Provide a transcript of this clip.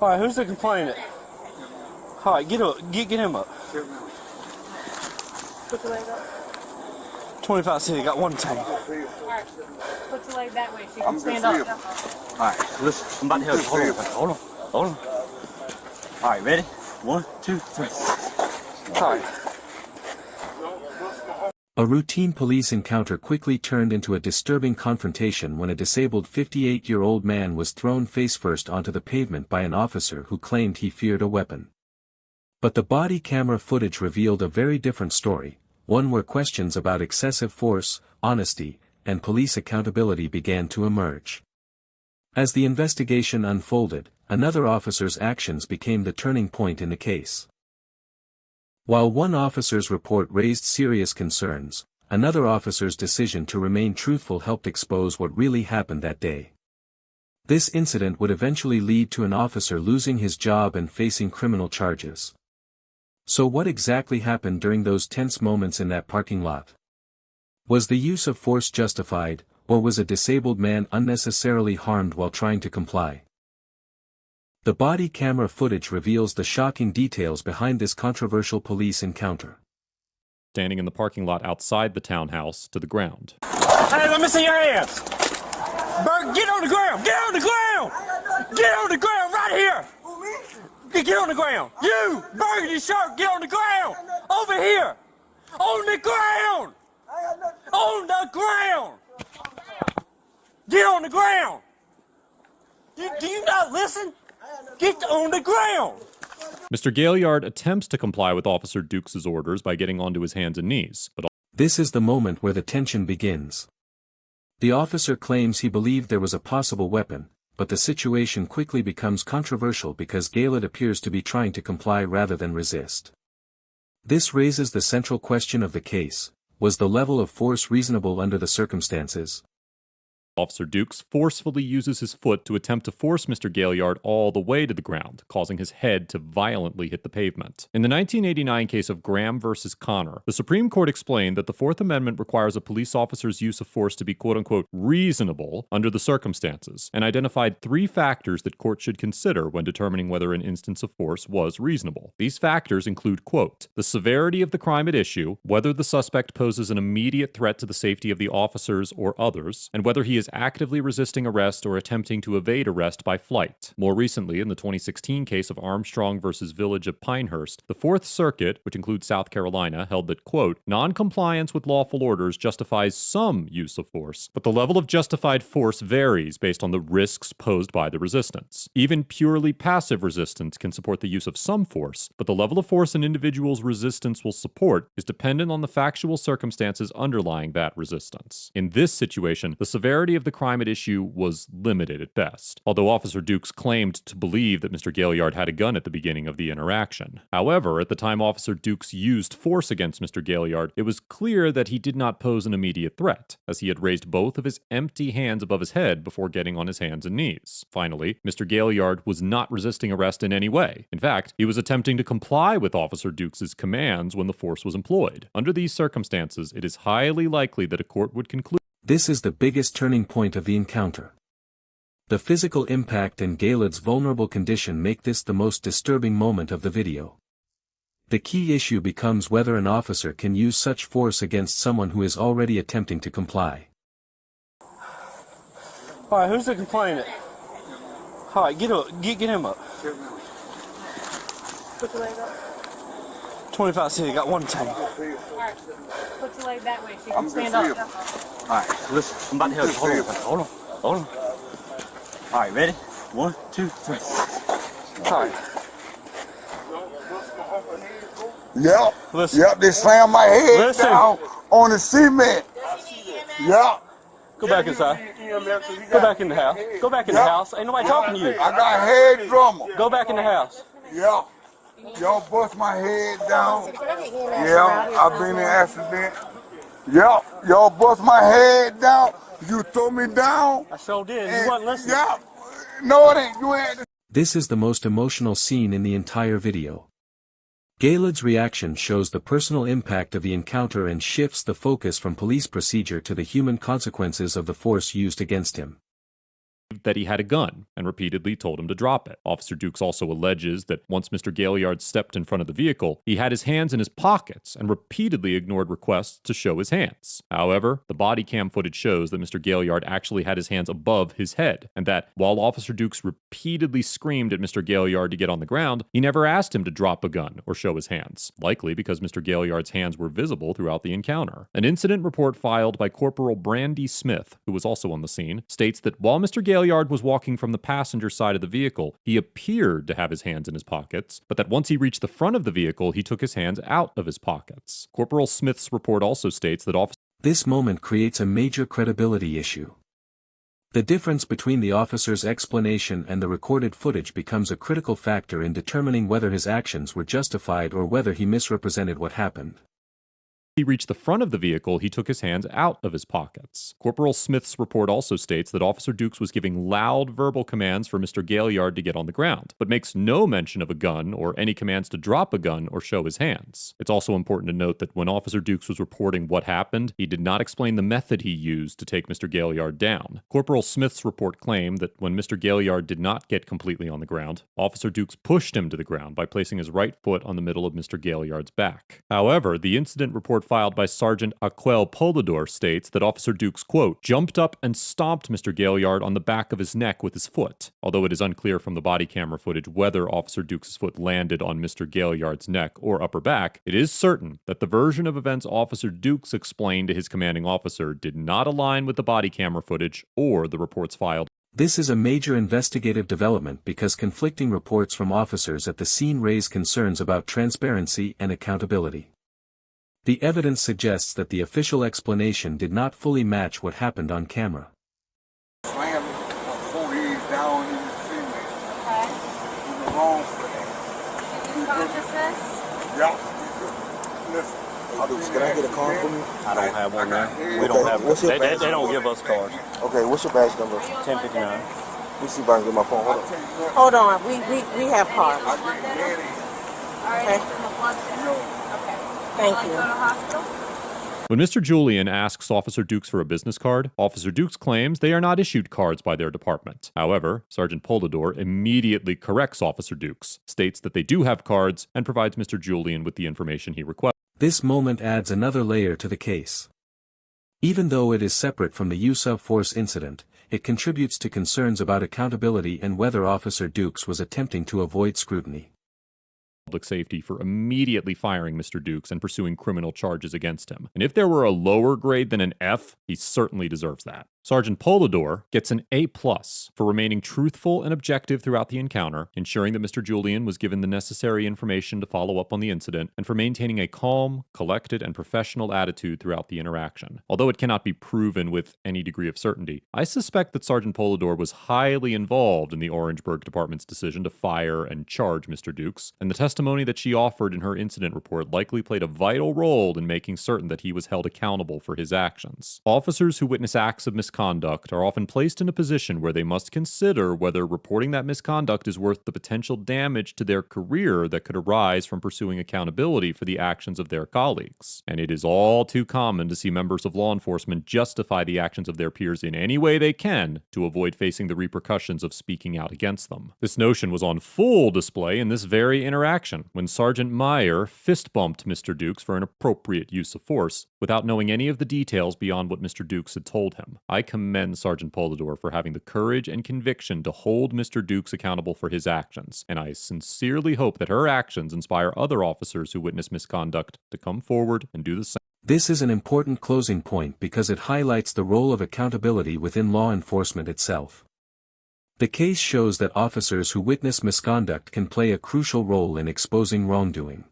All right, who's the complainant? All right, get up. Get him up. Put your leg up. 25 cents. Got one tank. All right. Put your leg that way so you can stand up. All right, listen. I'm about to help you. Hold on. Hold on. All right, ready? 1, 2, 3. All right. A routine police encounter quickly turned into a disturbing confrontation when a disabled 58-year-old man was thrown face-first onto the pavement by an officer who claimed he feared a weapon. But the body camera footage revealed a very different story, one where questions about excessive force, honesty, and police accountability began to emerge. As the investigation unfolded, another officer's actions became the turning point in the case. While one officer's report raised serious concerns, another officer's decision to remain truthful helped expose what really happened that day. This incident would eventually lead to an officer losing his job and facing criminal charges. So what exactly happened during those tense moments in that parking lot? Was the use of force justified, or was a disabled man unnecessarily harmed while trying to comply? The body camera footage reveals the shocking details behind this controversial police encounter. Standing in the parking lot outside the townhouse to the ground. Hey, let me see your hands. Bert, get on the ground. Get on the ground. Get on the ground right here. Get on the ground. You, burgundy shirt, get on the ground. Over here. On the ground. On the ground. Get on the ground. Do you not listen? Get on the ground! Mr. Gaillard attempts to comply with Officer Dukes' orders by getting onto his hands and knees, but this is the moment where the tension begins. The officer claims he believed there was a possible weapon, but the situation quickly becomes controversial because Gaillard appears to be trying to comply rather than resist. This raises the central question of the case: was the level of force reasonable under the circumstances? Officer Dukes forcefully uses his foot to attempt to force Mr. Gaillard all the way to the ground, causing his head to violently hit the pavement. In the 1989 case of Graham versus Connor, the Supreme Court explained that the Fourth Amendment requires a police officer's use of force to be quote-unquote reasonable under the circumstances, and identified 3 factors that courts should consider when determining whether an instance of force was reasonable. These factors include, quote, the severity of the crime at issue, whether the suspect poses an immediate threat to the safety of the officers or others, and whether he is actively resisting arrest or attempting to evade arrest by flight. More recently, in the 2016 case of Armstrong versus Village of Pinehurst, the Fourth Circuit, which includes South Carolina, held that, quote, non-compliance with lawful orders justifies some use of force, but the level of justified force varies based on the risks posed by the resistance. Even purely passive resistance can support the use of some force, but the level of force an individual's resistance will support is dependent on the factual circumstances underlying that resistance. In this situation, the severity of the crime at issue was limited at best, although Officer Dukes claimed to believe that Mr. Gaillard had a gun at the beginning of the interaction. However, at the time Officer Dukes used force against Mr. Gaillard, it was clear that he did not pose an immediate threat, as he had raised both of his empty hands above his head before getting on his hands and knees. Finally, Mr. Gaillard was not resisting arrest in any way. In fact, he was attempting to comply with Officer Dukes' commands when the force was employed. Under these circumstances, it is highly likely that a court would conclude this is the biggest turning point of the encounter. The physical impact and Gaillard's vulnerable condition make this the most disturbing moment of the video. The key issue becomes whether an officer can use such force against someone who is already attempting to comply. All right, who's the complainant? All right, get up. Get him up. Put your leg up. 25 cents. Got one tank. All right. Put your leg that way so you can stand up. All right, listen. I'm about to help you. Hold on. Hold on. All right, ready? 1, 2, 3. All right. Yep. Listen. Yep, they slammed my head Listen. down on the cement. Yep. Go back inside. Go back in the house. Go back in the house. Ain't nobody talking to you. I got head trauma. Go back in the house. Yep. Y'all bust my head down. Yeah, I've been in an accident. Yep. Y'all bust my head down. You throw me down. I sure did. You wasn't listening. Yep. No, it ain't. You ain't. This is the most emotional scene in the entire video. Gaillard's reaction shows the personal impact of the encounter and shifts the focus from police procedure to the human consequences of the force used against him. that he had a gun and repeatedly told him to drop it. Officer Dukes also alleges that once Mr. Gaillard stepped in front of the vehicle, he had his hands in his pockets and repeatedly ignored requests to show his hands. However, the body cam footage shows that Mr. Gaillard actually had his hands above his head, and that while Officer Dukes repeatedly screamed at Mr. Gaillard to get on the ground, he never asked him to drop a gun or show his hands, likely because Mr. Gaillard's hands were visible throughout the encounter. An incident report filed by Corporal Brandy Smith, who was also on the scene, states that while Mr. Gaillard was walking from the passenger side of the vehicle, he appeared to have his hands in his pockets, but that once he reached the front of the vehicle, he took his hands out of his pockets. Corporal Smith's report also states that This moment creates a major credibility issue. The difference between the officer's explanation and the recorded footage becomes a critical factor in determining whether his actions were justified or whether he misrepresented what happened. he reached the front of the vehicle, he took his hands out of his pockets. Corporal Smith's report also states that Officer Dukes was giving loud verbal commands for Mr. Gaillard to get on the ground, but makes no mention of a gun or any commands to drop a gun or show his hands. It's also important to note that when Officer Dukes was reporting what happened, he did not explain the method he used to take Mr. Gaillard down. Corporal Smith's report claimed that when Mr. Gaillard did not get completely on the ground, Officer Dukes pushed him to the ground by placing his right foot on the middle of Mr. Gaillard's back. However, the incident report filed by Sergeant Aquel Polador states that Officer Dukes, quote, jumped up and stomped Mr. Gaillard on the back of his neck with his foot. Although it is unclear from the body camera footage whether Officer Dukes' foot landed on Mr. Gaillard's neck or upper back, it is certain that the version of events Officer Dukes explained to his commanding officer did not align with the body camera footage or the reports filed. This is a major investigative development because conflicting reports from officers at the scene raise concerns about transparency and accountability. The evidence suggests that the official explanation did not fully match what happened on camera. Slammed before he down in the cement. Okay. He was wrong for that. In consciousness? Yeah. Listen. Can I get a card from you? I don't have one now. We don't have What's they don't give us cards. Okay, what's your badge number? 1059. Let me see if I can get my phone. Hold on. Hold on, we have cards. All right. Okay. Thank Go to you. hospital? When Mr. Julian asks Officer Dukes for a business card, Officer Dukes claims they are not issued cards by their department. However, Sergeant Polador immediately corrects Officer Dukes, states that they do have cards, and provides Mr. Julian with the information he requests. This moment adds another layer to the case. Even though it is separate from the use of force incident, it contributes to concerns about accountability and whether Officer Dukes was attempting to avoid scrutiny. Public safety for immediately firing Mr. Dukes and pursuing criminal charges against him. And if there were a lower grade than an F, he certainly deserves that. Sergeant Polador gets an A+ for remaining truthful and objective throughout the encounter, ensuring that Mr. Julian was given the necessary information to follow up on the incident, and for maintaining a calm, collected, and professional attitude throughout the interaction. Although it cannot be proven with any degree of certainty, I suspect that Sergeant Polador was highly involved in the Orangeburg Department's decision to fire and charge Mr. Dukes, and the testimony that she offered in her incident report likely played a vital role in making certain that he was held accountable for his actions. Officers who witness acts of misconduct are often placed in a position where they must consider whether reporting that misconduct is worth the potential damage to their career that could arise from pursuing accountability for the actions of their colleagues. And it is all too common to see members of law enforcement justify the actions of their peers in any way they can to avoid facing the repercussions of speaking out against them. This notion was on full display in this very interaction, when Sergeant Meyer fist-bumped Mr. Dukes for an appropriate use of force, without knowing any of the details beyond what Mr. Dukes had told him. I commend Sergeant Polador for having the courage and conviction to hold Mr. Dukes accountable for his actions, and I sincerely hope that her actions inspire other officers who witness misconduct to come forward and do the same. This is an important closing point because it highlights the role of accountability within law enforcement itself. The case shows that officers who witness misconduct can play a crucial role in exposing wrongdoing.